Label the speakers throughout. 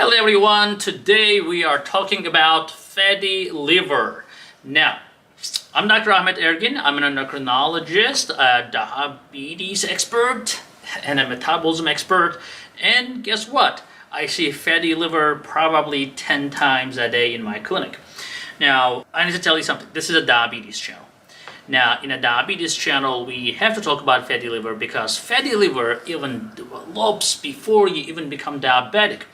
Speaker 1: Hello everyone, today we are talking about fatty liver. Now, I'm Dr. Ahmed Ergin. I'm an endocrinologist, a diabetes expert, and a metabolism expert. And guess what? I see fatty liver probably 10 times a day in my clinic. Now, I need to tell you something. This is a diabetes channel. Now, in a diabetes channel, we have to talk about fatty liver because fatty liver even develops before you even become diabetic.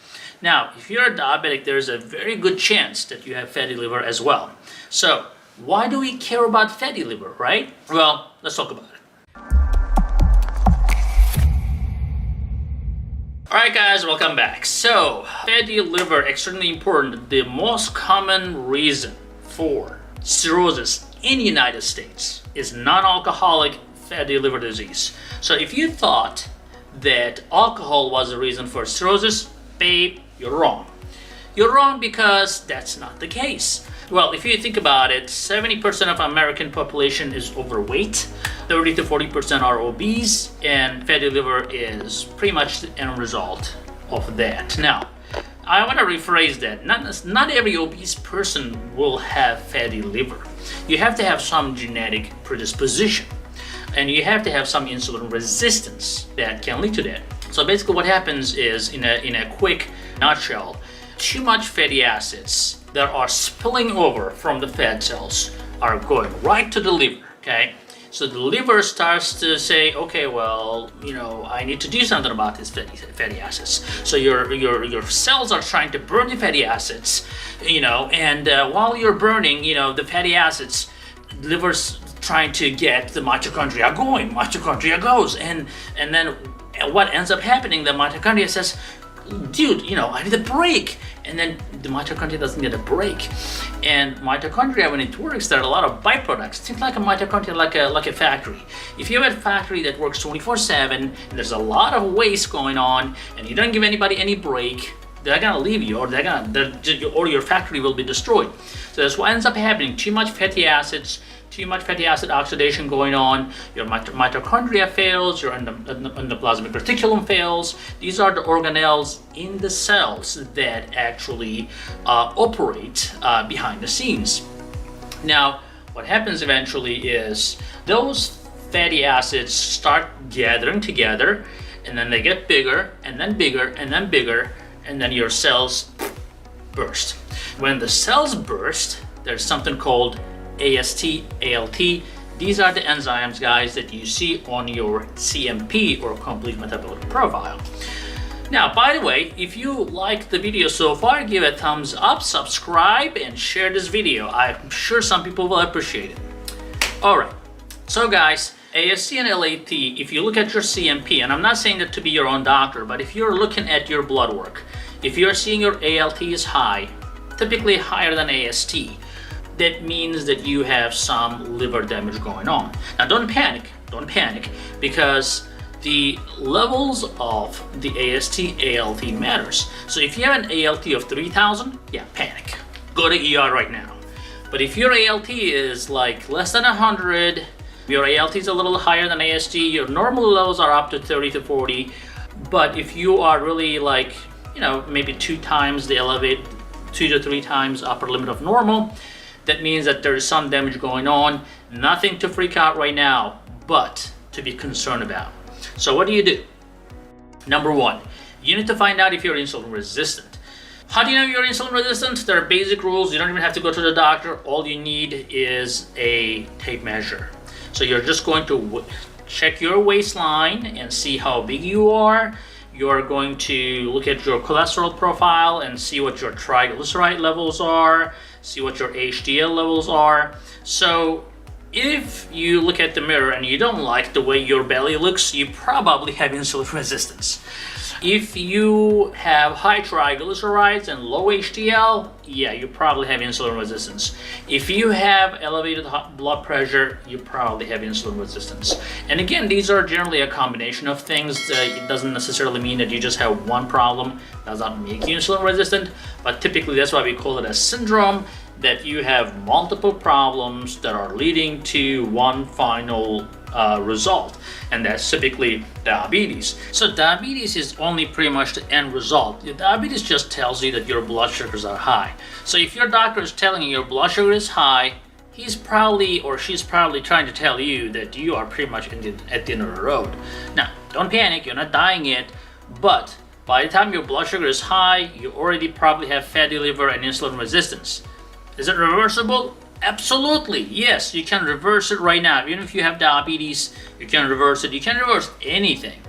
Speaker 1: Now, if you're a diabetic, there's a very good chance that you have fatty liver as well. So, why do we care about fatty liver, right? Well, let's talk about it. Alright guys, welcome back. So, fatty liver, extremely important. The most common reason for cirrhosis in the United States is non-alcoholic fatty liver disease. So if you thought that alcohol was the reason for cirrhosis, babe, you're wrong. You're wrong because that's not the case. Well, if you think about it, 70% of American population is overweight, 30 to 40% are obese, and fatty liver is pretty much the end result of that. Now, I want to rephrase that. Not every obese person will have fatty liver. You have to have some genetic predisposition, and you have to have some insulin resistance that can lead to that. So basically what happens is, in a quick nutshell, too much fatty acids that are spilling over from the fat cells are going right to the liver, okay? So the liver starts to say, okay, well, I need to do something about these fatty acids. So your cells are trying to burn the fatty acids, and while you're burning, the fatty acids, liver's trying to get the mitochondria going. Mitochondria goes, and then what ends up happening, the mitochondria says, dude, I need a break. And then the mitochondria doesn't get a break. And mitochondria, when it works, there are a lot of byproducts. Think like a mitochondria, like a factory. If you have a factory that works 24/7, and there's a lot of waste going on, and you don't give anybody any break, they're gonna leave you, or your factory will be destroyed. So that's what ends up happening. Too much fatty acids, too much fatty acid oxidation going on, your mitochondria fails, your endoplasmic reticulum fails. These are the organelles in the cells that actually operate behind the scenes. Now, what happens eventually is those fatty acids start gathering together, and then they get bigger, and then bigger, and then bigger, and then your cells burst. When the cells burst, there's something called AST, ALT. These are the enzymes, guys, that you see on your CMP, or complete metabolic profile. Now, by the way, if you like the video so far, give a thumbs up, subscribe, and share this video. I'm sure some people will appreciate it. Alright, so guys, AST and ALT, if you look at your CMP, and I'm not saying that to be your own doctor, but if you're looking at your blood work, if you're seeing your ALT is high, typically higher than AST, that means that you have some liver damage going on. Now don't panic, because the levels of the AST, ALT matters. So if you have an ALT of 3,000, yeah, panic. Go to ER right now. But if your ALT is like less than 100, your ALT is a little higher than AST, your normal levels are up to 30 to 40, but if you are really like, maybe 2 times the elevated, 2 to 3 times upper limit of normal, that means that there is some damage going on. Nothing to freak out right now, but to be concerned about. So what do you do? Number one, you need to find out if you're insulin resistant. How do you know you're insulin resistant? There are basic rules. You don't even have to go to the doctor. All you need is a tape measure. So you're just going to check your waistline and see how big you are. You're going to look at your cholesterol profile and see what your triglyceride levels are, see what your HDL levels are. So if you look at the mirror and you don't like the way your belly looks, you probably have insulin resistance. If you have high triglycerides and low HDL, yeah, you probably have insulin resistance. If you have elevated blood pressure, you probably have insulin resistance. And again, these are generally a combination of things. It doesn't necessarily mean that you just have one problem. It does not make you insulin resistant, but typically that's why we call it a syndrome, that you have multiple problems that are leading to one final result, and that's typically diabetes. So diabetes is only pretty much the end result. Diabetes just tells you that your blood sugars are high. So if your doctor is telling you your blood sugar is high, he's probably or she's probably trying to tell you that you are pretty much at the end of the road. Now, don't panic, you're not dying yet, but by the time your blood sugar is high, you already probably have fatty liver and insulin resistance. Is it reversible? Absolutely, yes, you can reverse it right now. Even if you have diabetes, you can reverse it. You can reverse anything,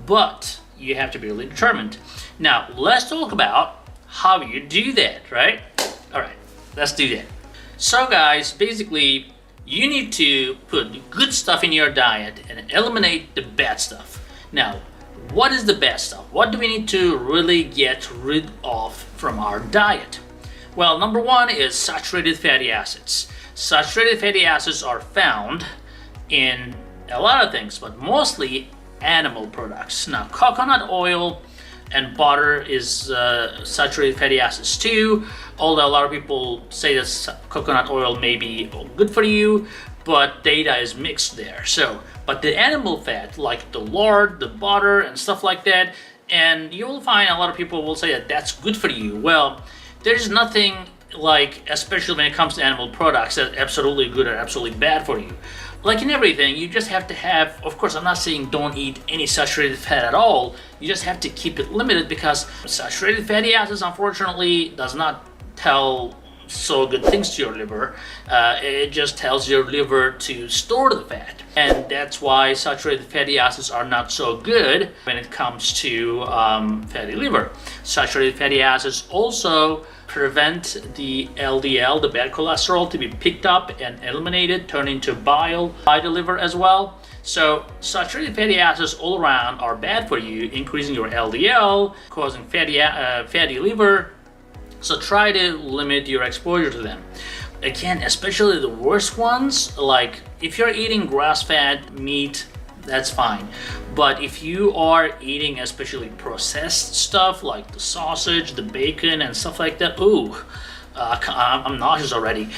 Speaker 1: but you have to be really determined. Now, let's talk about how you do that, right? All right, let's do that. So guys, basically, you need to put good stuff in your diet and eliminate the bad stuff. Now, what is the bad stuff? What do we need to really get rid of from our diet? Well, number one is saturated fatty acids. Saturated fatty acids are found in a lot of things, but mostly animal products. Now, coconut oil and butter is saturated fatty acids too, although a lot of people say that coconut oil may be good for you, but data is mixed there. So, but the animal fat, like the lard, the butter, and stuff like that, and you will find a lot of people will say that that's good for you. Well, there's nothing like, especially when it comes to animal products, that's absolutely good or absolutely bad for you. Like in everything, you just have to have, of course, I'm not saying don't eat any saturated fat at all. You just have to keep it limited, because saturated fatty acids, unfortunately, does not tell so good things to your liver. It just tells your liver to store the fat. And that's why saturated fatty acids are not so good when it comes to fatty liver. Saturated fatty acids also prevent the LDL, the bad cholesterol, to be picked up and eliminated, turned into bile by the liver as well. So saturated fatty acids all around are bad for you, increasing your LDL, causing fatty liver. So try to limit your exposure to them. Again, especially the worst ones, like if you're eating grass-fed meat, that's fine. But if you are eating especially processed stuff like the sausage, the bacon, and stuff like that, I'm nauseous already.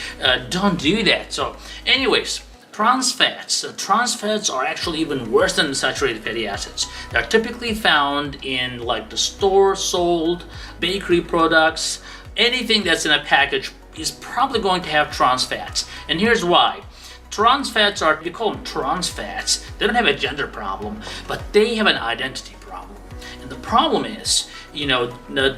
Speaker 1: Don't do that. So anyways, trans fats. Trans fats are actually even worse than the saturated fatty acids. They're typically found in like the store-sold bakery products. Anything that's in a package is probably going to have trans fats. And here's why. Trans fats are, we call them trans fats. They don't have a gender problem, but they have an identity problem. And the problem is,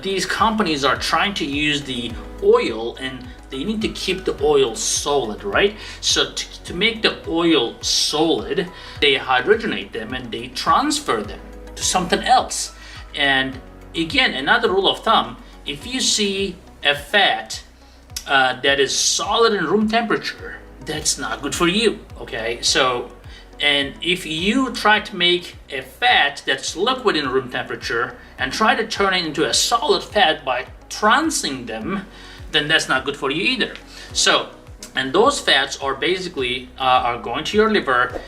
Speaker 1: these companies are trying to use the oil, and they need to keep the oil solid, right? So to make the oil solid, they hydrogenate them and they transfer them to something else. And again, another rule of thumb, if you see a fat that is solid in room temperature, that's not good for you, okay? So, and if you try to make a fat that's liquid in room temperature and try to turn it into a solid fat by transing them, then that's not good for you either. So, and those fats are basically are going to your liver.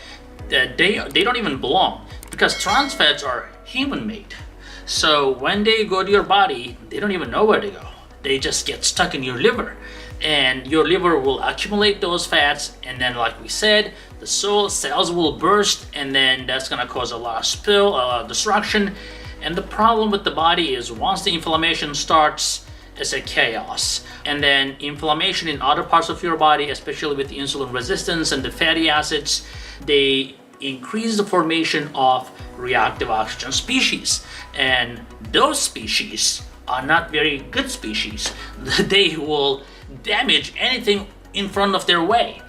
Speaker 1: They don't even belong, because trans fats are human-made. So when they go to your body, they don't even know where to go. They just get stuck in your liver. And your liver will accumulate those fats, and then, like we said, the cells will burst, and then that's going to cause a lot of spill, a lot of destruction. And the problem with the body is, once the inflammation starts, it's a chaos. And then inflammation in other parts of your body, especially with the insulin resistance and the fatty acids, they increase the formation of reactive oxygen species. And those species are not very good species. They will damage anything in front of their way.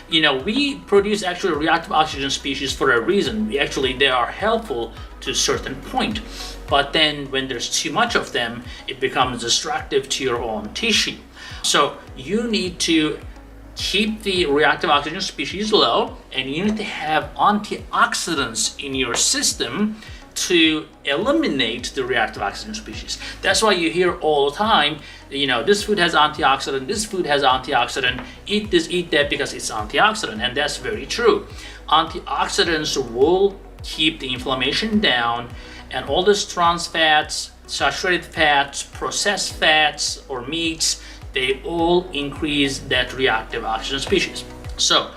Speaker 1: We produce actually reactive oxygen species for a reason. They are helpful to a certain point. But then when there's too much of them, it becomes destructive to your own tissue. So you need to keep the reactive oxygen species low, and you need to have antioxidants in your system to eliminate the reactive oxygen species. That's why you hear all the time, this food has antioxidant, this food has antioxidant, eat this, eat that, because it's antioxidant. And that's very true. Antioxidants will keep the inflammation down, and all these trans fats, saturated fats, processed fats or meats, they all increase that reactive oxygen species. So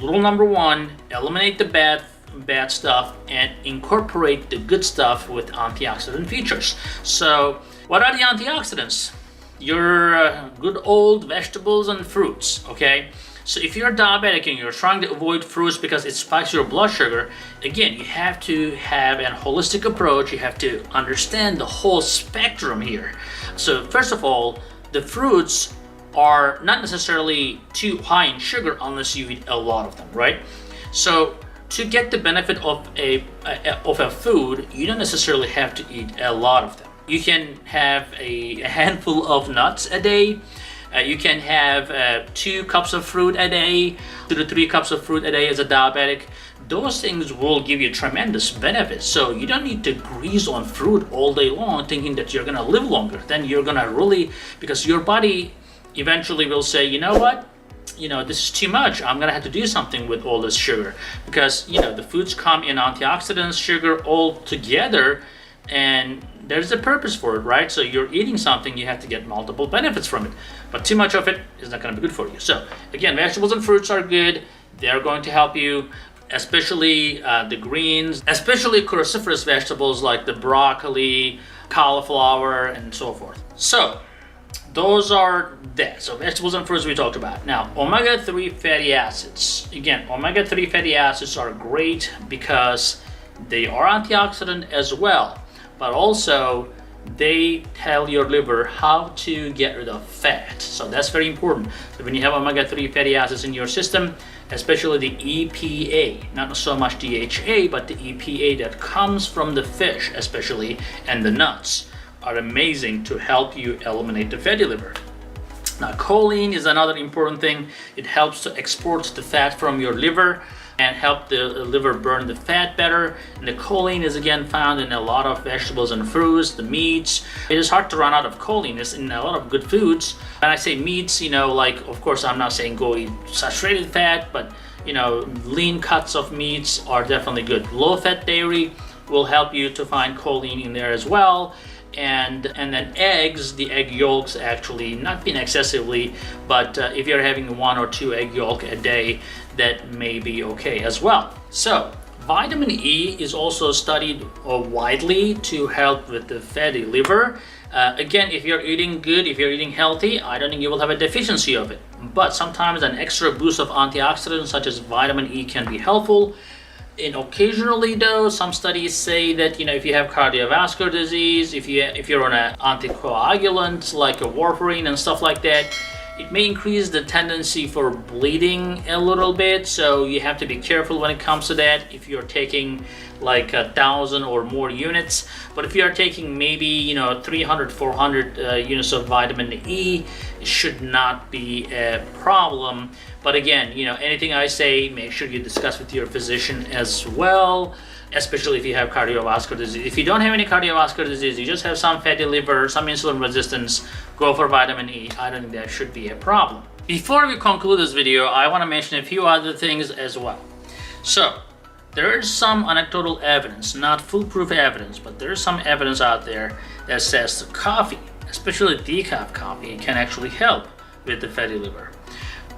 Speaker 1: rule number one, eliminate the bad stuff and incorporate the good stuff with antioxidant features. So what are the antioxidants? Your good old vegetables and fruits, okay? So if you're diabetic and you're trying to avoid fruits because it spikes your blood sugar, again, you have to have a holistic approach. You have to understand the whole spectrum here. So first of all, the fruits are not necessarily too high in sugar unless you eat a lot of them, right? So to get the benefit of a food, you don't necessarily have to eat a lot of them. You can have a handful of nuts a day. You can have 2 cups of fruit a day, 2 to 3 cups of fruit a day as a diabetic. Those things will give you tremendous benefits. So you don't need to grease on fruit all day long thinking that you're gonna live longer. Then you're gonna really, because your body eventually will say, you know what? This is too much. I'm gonna have to do something with all this sugar, because the foods come in antioxidants, sugar all together, and there's a purpose for it, right? So you're eating something, you have to get multiple benefits from it, but too much of it is not going to be good for you. So again, vegetables and fruits are good. They're going to help you, especially the greens, especially cruciferous vegetables like the broccoli, cauliflower, and so forth. So those are that. So vegetables and fruits we talked about. Now, omega-3 fatty acids. Again, omega-3 fatty acids are great because they are antioxidant as well, but also they tell your liver how to get rid of fat. So that's very important. So when you have omega-3 fatty acids in your system, especially the EPA, not so much DHA, but the EPA that comes from the fish especially, and the nuts, are amazing to help you eliminate the fatty liver. Now, choline is another important thing. It helps to export the fat from your liver and help the liver burn the fat better. And the choline is again found in a lot of vegetables and fruits, the meats. It is hard to run out of choline. It's in a lot of good foods. When I say meats, like, of course, I'm not saying go eat saturated fat, but lean cuts of meats are definitely good. Low-fat dairy will help you to find choline in there as well. And then eggs, the egg yolks actually, not being excessively, but if you're having 1 or 2 egg yolk a day, that may be okay as well. So vitamin E is also studied widely to help with the fatty liver. Again, if you're eating good, if you're eating healthy, I don't think you will have a deficiency of it. But sometimes an extra boost of antioxidants such as vitamin E can be helpful. And occasionally though, some studies say that if you have cardiovascular disease, if you're on an anticoagulant like a warfarin and stuff like that, it may increase the tendency for bleeding a little bit. So you have to be careful when it comes to that if you're taking like 1,000 or more units. But if you are taking maybe 300, 400 units of vitamin E, it should not be a problem. But again, anything I say, make sure you discuss with your physician as well, especially if you have cardiovascular disease. If you don't have any cardiovascular disease, you just have some fatty liver, some insulin resistance, go for vitamin E. I don't think that should be a problem. Before we conclude this video, I want to mention a few other things as well. So there is some anecdotal evidence, not foolproof evidence, but there is some evidence out there that says coffee, especially decaf coffee, can actually help with the fatty liver.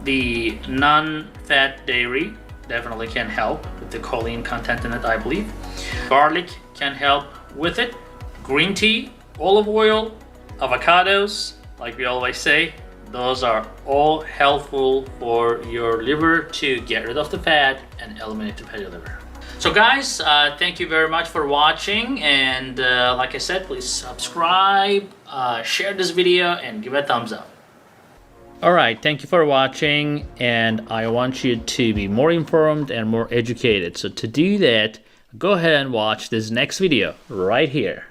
Speaker 1: The non-fat dairy definitely can help with the choline content in it, I believe. Garlic can help with it. Green tea, olive oil, avocados, like we always say, those are all helpful for your liver to get rid of the fat and eliminate the fatty liver. So guys, thank you very much for watching, and like I said, please subscribe, share this video, and give it a thumbs up. Alright, thank you for watching, and I want you to be more informed and more educated. So to do that, go ahead and watch this next video right here.